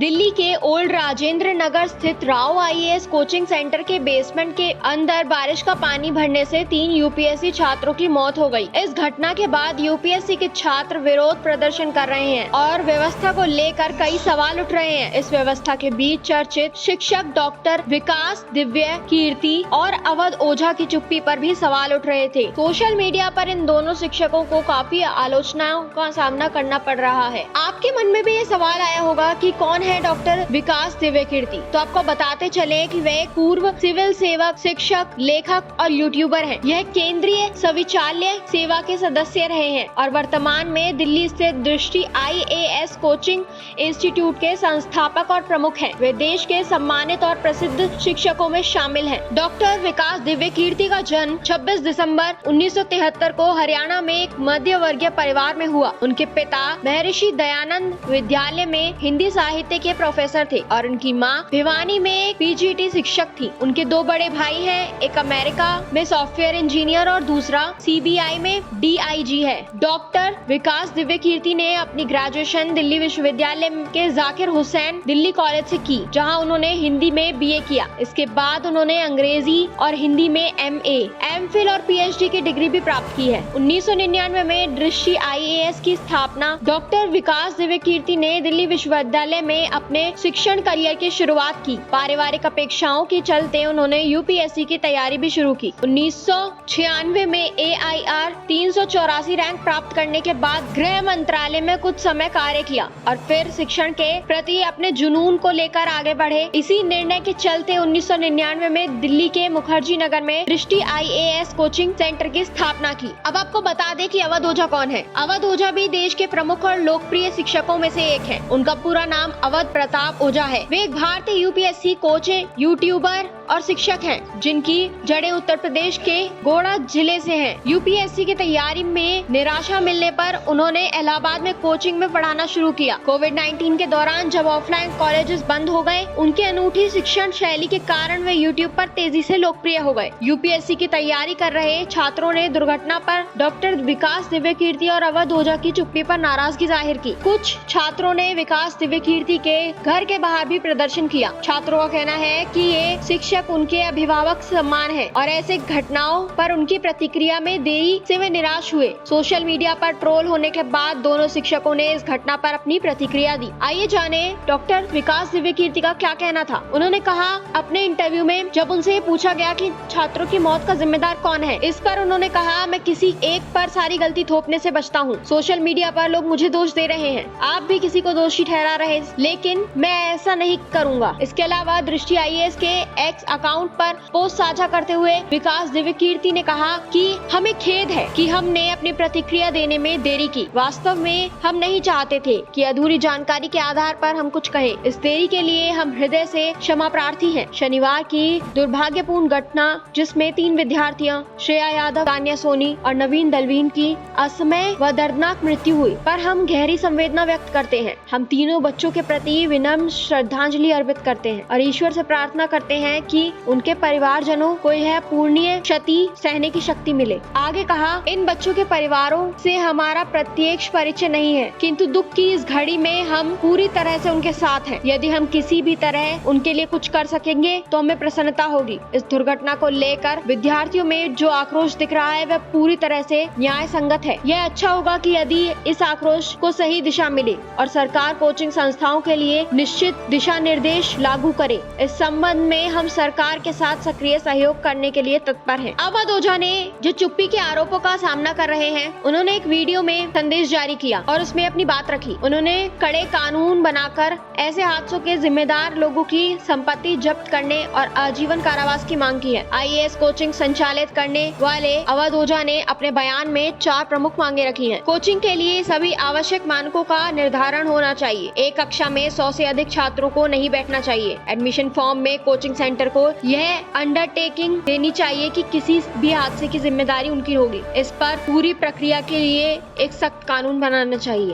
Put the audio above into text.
दिल्ली के ओल्ड राजेंद्र नगर स्थित Rao IAS coaching centre के बेसमेंट के अंदर बारिश का पानी भरने से 3 यूपीएससी छात्रों की मौत हो गई। इस घटना के बाद यूपीएससी के छात्र विरोध प्रदर्शन कर रहे हैं और व्यवस्था को लेकर कई सवाल उठ रहे हैं। इस व्यवस्था के बीच चर्चित शिक्षक डॉक्टर विकास दिव्य कीर्ति और अवध ओझा की चुप्पी पर भी सवाल उठ रहे थे। सोशल मीडिया पर इन दोनों शिक्षकों को काफी आलोचनाओं का सामना करना पड़ रहा है। आपके मन में भी ये सवाल आया होगा कि कौन है डॉक्टर विकास दिव्य कीर्ति। तो आपको बताते चले कि वे पूर्व सिविल सेवक, शिक्षक, लेखक और यूट्यूबर हैं। यह केंद्रीय संविचाल्य सेवा के सदस्य रहे हैं और वर्तमान में दिल्ली स्थित दृष्टि आईएएस कोचिंग इंस्टीट्यूट के संस्थापक और प्रमुख हैं। वे देश के सम्मानित और प्रसिद्ध शिक्षकों में शामिल हैं। डॉक्टर विकास दिव्य कीर्ति का जन्म 26 दिसंबर 1973 को हरियाणा में एक मध्य वर्गीय परिवार में हुआ। उनके पिता महर्षि दयानंद विद्यालय में हिंदी साहित्य के प्रोफेसर थे और उनकी मां भिवानी में एक पीजीटी शिक्षक थी। उनके 2 बड़े भाई हैं, एक अमेरिका में सॉफ्टवेयर इंजीनियर और दूसरा सीबीआई में डीआईजी है। डॉक्टर विकास दिव्य कीर्ति ने अपनी ग्रेजुएशन दिल्ली विश्वविद्यालय के जाकिर हुसैन दिल्ली कॉलेज से की, जहां उन्होंने हिंदी में बीए किया। इसके बाद उन्होंने अंग्रेजी और हिंदी में एमए, एमफिल और पीएचडी की डिग्री भी प्राप्त की है। 1999 में दृष्टि आईएएस की स्थापना डॉक्टर विकास दिव्य कीर्ति ने दिल्ली विश्वविद्यालय में अपने शिक्षण करियर की शुरुआत की। पारिवारिक अपेक्षाओं के चलते उन्होंने यूपीएससी की तैयारी भी शुरू की। 1996 में एआईआर 384 रैंक प्राप्त करने के बाद गृह मंत्रालय में कुछ समय कार्य किया और फिर शिक्षण के प्रति अपने जुनून को लेकर आगे बढ़े। इसी निर्णय के चलते 1999 में दिल्ली के मुखर्जी नगर में दृष्टि आईएएस कोचिंग सेंटर की स्थापना की। अब आपको बता दें कि अवध ओझा कौन है। अवध ओझा भी देश के प्रमुख और लोकप्रिय शिक्षकों में से एक है। उनका पूरा नाम अवध प्रताप ओझा है। वे एक भारतीय यूपीएससी कोच, यूट्यूबर और शिक्षक हैं, जिनकी जड़ें उत्तर प्रदेश के गोड़ा जिले से हैं। यूपीएससी की तैयारी में निराशा मिलने पर उन्होंने इलाहाबाद में कोचिंग में पढ़ाना शुरू किया। कोविड-19 के दौरान जब ऑफलाइन कॉलेजेस बंद हो गए, उनकी अनूठी शिक्षण शैली के कारण वे यूट्यूब पर तेजी से लोकप्रिय हो गए। यूपीएससी की तैयारी कर रहे छात्रों ने दुर्घटना पर डॉक्टर विकास दिव्य कीर्ति और अवध ओझा की चुप्पी पर नाराजगी जाहिर की। कुछ छात्रों ने विकास दिव्य कीर्ति के घर के बाहर भी प्रदर्शन किया। छात्रों का कहना है कि ये शिक्षक उनके अभिभावक समान है और ऐसे घटनाओं पर उनकी प्रतिक्रिया में देरी से वे निराश हुए। सोशल मीडिया पर ट्रोल होने के बाद दोनों शिक्षकों ने इस घटना पर अपनी प्रतिक्रिया दी। आइए जाने डॉक्टर विकास दिव्य कीर्ति का क्या कहना था। उन्होंने कहा अपने इंटरव्यू में जब उनसे पूछा गया कि छात्रों की मौत का जिम्मेदार कौन है, इस पर उन्होंने कहा, मैं किसी एक पर सारी गलती थोपने से बचता हूँ। सोशल मीडिया पर लोग मुझे दोष दे रहे हैं, आप भी किसी को दोषी ठहरा रहे, लेकिन मैं ऐसा नहीं करूंगा। इसके अलावा दृष्टि आईएएस के एक्स अकाउंट पर पोस्ट साझा करते हुए विकास दिव्य कीर्ति ने कहा कि हमें खेद है कि हमने अपनी प्रतिक्रिया देने में देरी की। वास्तव में हम नहीं चाहते थे कि अधूरी जानकारी के आधार पर हम कुछ कहें। इस देरी के लिए हम हृदय से क्षमा प्रार्थी हैं। शनिवार की दुर्भाग्यपूर्ण घटना, जिसमें 3 विद्यार्थियां श्रेया यादव, तान्या सोनी और नवीन दलवीन की असमय व दर्दनाक मृत्यु हुई, पर हम गहरी संवेदना व्यक्त करते हैं। हम तीनों बच्चों के प्रति विनम्र श्रद्धांजलि अर्पित करते हैं और ईश्वर से प्रार्थना करते हैं कि उनके परिवारजनों को यह पूर्णीय क्षति सहने की शक्ति मिले। आगे कहा, इन बच्चों के परिवारों से हमारा प्रत्यक्ष परिचय नहीं है, किंतु दुख की इस घड़ी में हम पूरी तरह से उनके साथ हैं। यदि हम किसी भी तरह उनके लिए कुछ कर सकेंगे तो हमें प्रसन्नता होगी। इस दुर्घटना को लेकर विद्यार्थियों में जो आक्रोश दिख रहा है वह पूरी तरह से न्याय संगत है। यह अच्छा होगा कि यदि इस आक्रोश को सही दिशा मिले और सरकार कोचिंग संस्थाओं के लिए निश्चित दिशा निर्देश लागू करे। इस संबंध में हम सरकार के साथ सक्रिय सहयोग करने के लिए तत्पर हैं। अवध ओझा ने जो चुप्पी के आरोपों का सामना कर रहे हैं, उन्होंने एक वीडियो में संदेश जारी किया और उसमें अपनी बात रखी। उन्होंने कड़े कानून बनाकर ऐसे हादसों के जिम्मेदार लोगों की संपत्ति जब्त करने और आजीवन कारावास की मांग की है। आईएएस कोचिंग संचालित करने वाले अवध ओझा ने अपने बयान में 4 प्रमुख मांगे रखी हैं। कोचिंग के लिए सभी आवश्यक मानकों का निर्धारण होना चाहिए। एक कक्षा में 100 से अधिक छात्रों को नहीं बैठना चाहिए। एडमिशन फॉर्म में कोचिंग सेंटर को यह अंडरटेकिंग देनी चाहिए कि किसी भी हादसे की जिम्मेदारी उनकी होगी। इस पर पूरी प्रक्रिया के लिए एक सख्त कानून बनाना चाहिए।